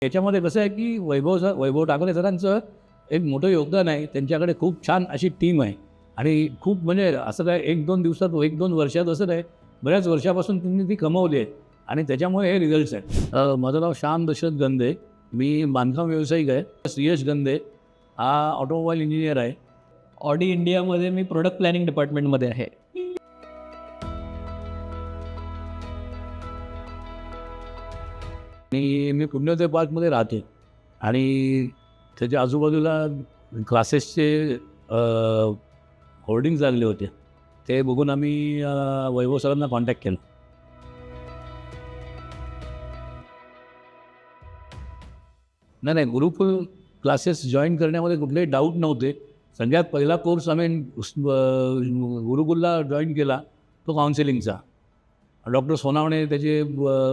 याच्यामध्ये कसं आहे की वैभव ठाकरे सरांचं एक मोठं योगदान आहे. त्यांच्याकडे खूप छान अशी टीम आहे आणि खूप म्हणजे असं काय 1-2 दिवसात 1-2 वर्षात असं नाही, बऱ्याच वर्षापासून त्यांनी ती कमावली आहे आणि त्याच्यामुळे हे रिझल्ट्स आहेत. माझं नाव श्याम दशरथ गंदे, मी बांधकाम व्यावसायिक आहे. श्रेयश गंदे हा ऑटोमोबाईल इंजिनियर आहे. ऑडी इंडियामध्ये मी प्रोडक्ट प्लॅनिंग डिपार्टमेंटमध्ये आहे. आणि मी पुण्योदय पार्कमध्ये राहते आणि त्याच्या आजूबाजूला क्लासेसचे होर्डिंग्स लागले होते. ते बघून आम्ही वैभव सरांना कॉन्टॅक्ट केला. नाही, गुरुकुल क्लासेस जॉईन करण्यामध्ये कुठलेही डाऊट नव्हते. सगळ्यात पहिला कोर्स आम्ही गुरुकुलला जॉईन केला तो काउन्सिलिंगचा. डॉक्टर सोनावणे त्याचे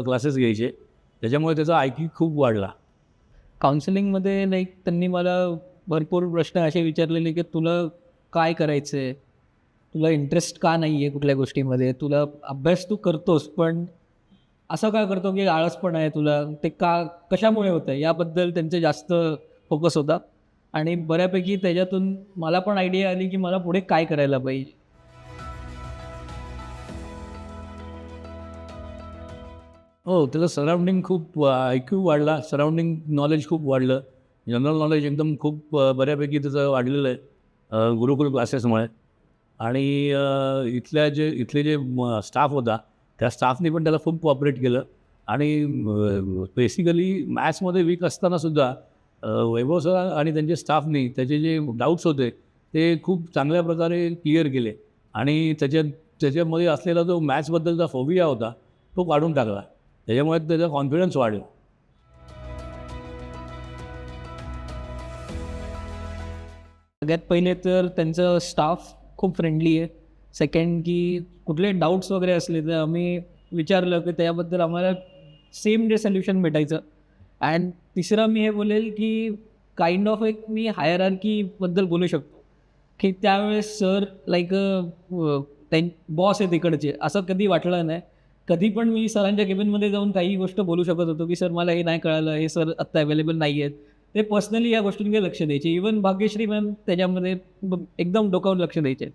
क्लासेस घ्यायचे, त्याच्यामुळे त्याचा IQ खूप वाढला. काउन्सिलिंगमध्ये लाईक त्यांनी मला भरपूर प्रश्न असे विचारलेले की तुला काय करायचं आहे, तुला इंटरेस्ट का नाही आहे कुठल्या गोष्टीमध्ये, तुला अभ्यास तू करतोस पण असं काय करतो की आळस पण आहे तुला, ते का कशामुळे होतं आहे याबद्दल त्यांचे जास्त फोकस होता. आणि बऱ्यापैकी त्याच्यातून मला पण आयडिया आली की मला पुढे काय करायला पाहिजे. हो, त्याचं सराउंडिंग खूप IQ वाढला, सराउंडिंग नॉलेज खूप वाढलं, जनरल नॉलेज एकदम खूप बऱ्यापैकी त्याचं वाढलेलं आहे गुरुकुल क्लासेसमुळे. आणि इथले जे स्टाफ होता त्या स्टाफने पण त्याला खूप कोऑपरेट केलं. आणि बेसिकली मॅथ्समध्ये वीक असतानासुद्धा वैभव सर आणि त्यांच्या स्टाफनी त्याचे जे डाऊट्स होते ते खूप चांगल्या प्रकारे क्लिअर केले आणि त्याच्यामध्ये असलेला जो मॅथ्सबद्दलचा फोबिया होता तो काढून टाकला. त्याच्यामुळे त्याचा कॉन्फिडन्स वाढला. सगळ्यात पहिले तर त्यांचं स्टाफ खूप फ्रेंडली आहे. सेकंड की कुठले डाऊट्स वगैरे असले तर आम्ही विचारलं की त्याबद्दल आम्हाला सेम डे सोल्युशन भेटायचं. अँड तिसरं मी हे बोलेल की काइंड ऑफ एक मी हायरार्कीबद्दल बोलू शकतो की त्यावेळेस सर लाईक बॉस आहे तिकडचे असं कधी वाटलं नाही. कधी पण मी सरांच्या केबिनमध्ये जाऊन काही गोष्ट बोलू शकत होतो की सर मला हे नाही कळालं, हे सर आत्ता अवेलेबल नाही आहेत. ते पर्सनली या गोष्टींकडे लक्ष द्यायचे. इवन भाग्यश्री मॅम त्याच्यामध्ये एकदम डोकावून लक्ष द्यायचे.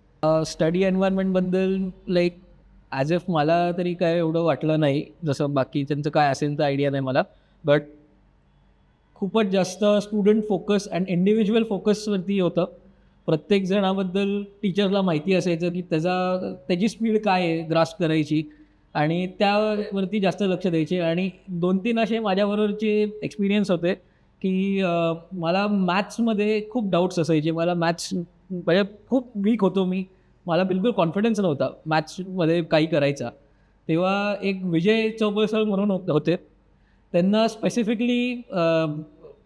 स्टडी एन्व्हायरमेंटबद्दल लाईक ॲज इफ मला तरी काय एवढं वाटलं नाही, जसं बाकीच्यांचं काय असेल तर आयडिया नाही मला. बट खूपच जास्त स्टुडंट फोकस अँड इंडिव्हिज्युअल फोकसवरती होतं. प्रत्येक जणाबद्दल टीचरला माहिती असायचं की त्याची स्पीड काय आहे ग्रास्प करायची आणि त्यावरती जास्त लक्ष द्यायचे. आणि 2-3 असे माझ्याबरोबरचे एक्सपिरियन्स होते की मला मॅथ्समध्ये खूप डाऊट्स असायचे. मला मॅथ्स म्हणजे खूप वीक होतो मी, मला बिलकुल कॉन्फिडन्स नव्हता मॅथ्समध्ये काही करायचा. तेव्हा एक विजय चौबे सर म्हणून होते, त्यांना स्पेसिफिकली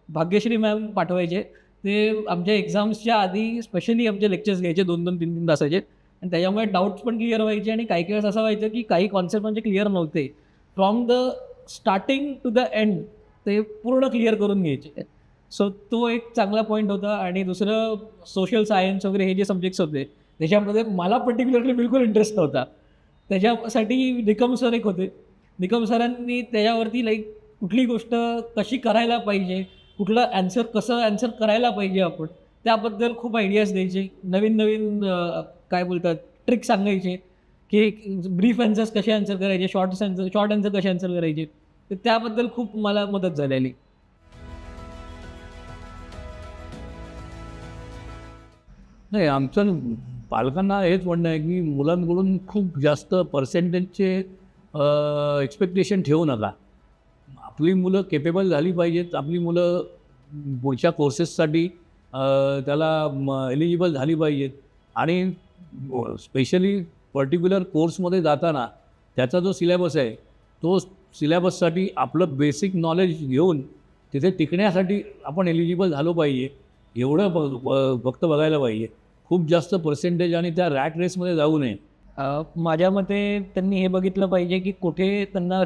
भाग्यश्री मॅम पाठवायचे. ते आमच्या एक्झाम्सच्या आधी स्पेशली आमचे लेक्चर्स घ्यायचे 2-2, 3-3 तासाचे. आणि त्याच्यामुळे डाऊट्स पण क्लिअर व्हायचे आणि काही वेळेस असं व्हायचं की काही कॉन्सेप्ट म्हणजे क्लिअर नव्हते. From the starting to the end ते पूर्ण क्लिअर करून घ्यायचे. सो तो एक चांगला पॉईंट होता. आणि दुसरं सोशल सायन्स वगैरे हे जे सब्जेक्ट्स होते त्याच्यामध्ये मला पर्टिक्युलरली बिलकुल इंटरेस्ट नव्हता. त्याच्यासाठी निकम सर एक होते. निकम सरांनी त्याच्यावरती लाईक कुठली गोष्ट कशी करायला पाहिजे, कुठलं कसं ॲन्सर करायला पाहिजे आपण, त्याबद्दल खूप आयडियाज द्यायचे. नवीन काय बोलतात ट्रिक सांगायचे की ब्रीफ ॲन्सर्स कसे आन्सर करायचे, शॉर्ट आन्सर कसे आन्सर करायचे. तर त्याबद्दल खूप मला मदत झालेली. नाही, आमचं पालकांना हेच म्हणणं आहे की मुलांकडून खूप जास्त पर्सेंटेजचे एक्सपेक्टेशन ठेवू नका. आपली मुलं केपेबल झाली पाहिजेत, आपली मुलं पुढच्या कोर्सेससाठी त्याला एलिजिबल झाली पाहिजेत. आणि स्पेशली पर्टिक्युलर कोर्समध्ये जाताना त्याचा जो सिलेबस आहे तो सिलेबससाठी आपलं बेसिक नॉलेज घेऊन तिथे टिकण्यासाठी आपण एलिजिबल झालो पाहिजे, एवढं फक्त बघायला पाहिजे. खूप जास्त पर्सेंटेज आणि त्या रॅट रेसमध्ये जाऊ नये. माझ्या मते त्यांनी हे बघितलं पाहिजे की कुठे त्यांना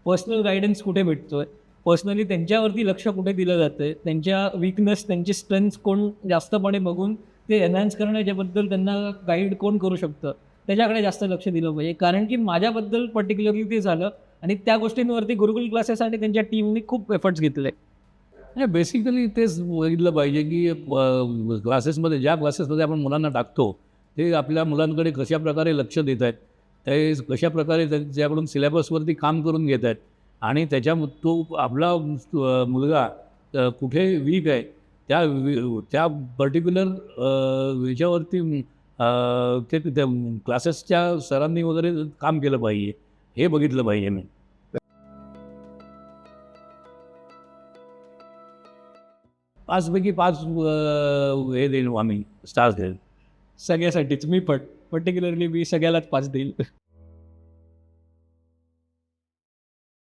पर्सनल गायडन्स कुठे भेटतो आहे, पर्सनली त्यांच्यावरती लक्ष कुठे दिलं जातं आहे, त्यांच्या वीकनेस त्यांची स्ट्रेंथ्स कोण जास्तपणे बघून ते एनहान्स करण्याच्याबद्दल त्यांना गाईड कोण करू शकतं त्याच्याकडे जास्त लक्ष दिलं पाहिजे. कारण की माझ्याबद्दल पर्टिक्युलरली ते झालं आणि त्या गोष्टींवरती गुरुकुल क्लासेस आणि त्यांच्या टीमनी खूप एफर्ट्स घेतले. नाही बेसिकली तेच बघितलं पाहिजे की क्लासेसमध्ये ज्या क्लासेसमध्ये आपण मुलांना टाकतो ते आपल्या मुलांकडे कशा प्रकारे लक्ष देत आहेत, ते कशा प्रकारे त्यांच्याकडून सिलेबसवरती काम करून घेत आहेत आणि तो आपला मुलगा कुठे वीक आहे त्या पर्टिक्युलर ह्याच्यावरती ते त्या क्लासेसच्या सरांनी वगैरे काम केलं पाहिजे, हे बघितलं पाहिजे मी. 5 पैकी 5 हे देऊ आम्ही, स्टार्स देऊ. सगळ्यासाठीच मी पण पर्टिक्युलरली मी सगळ्यालाच 5 देईल.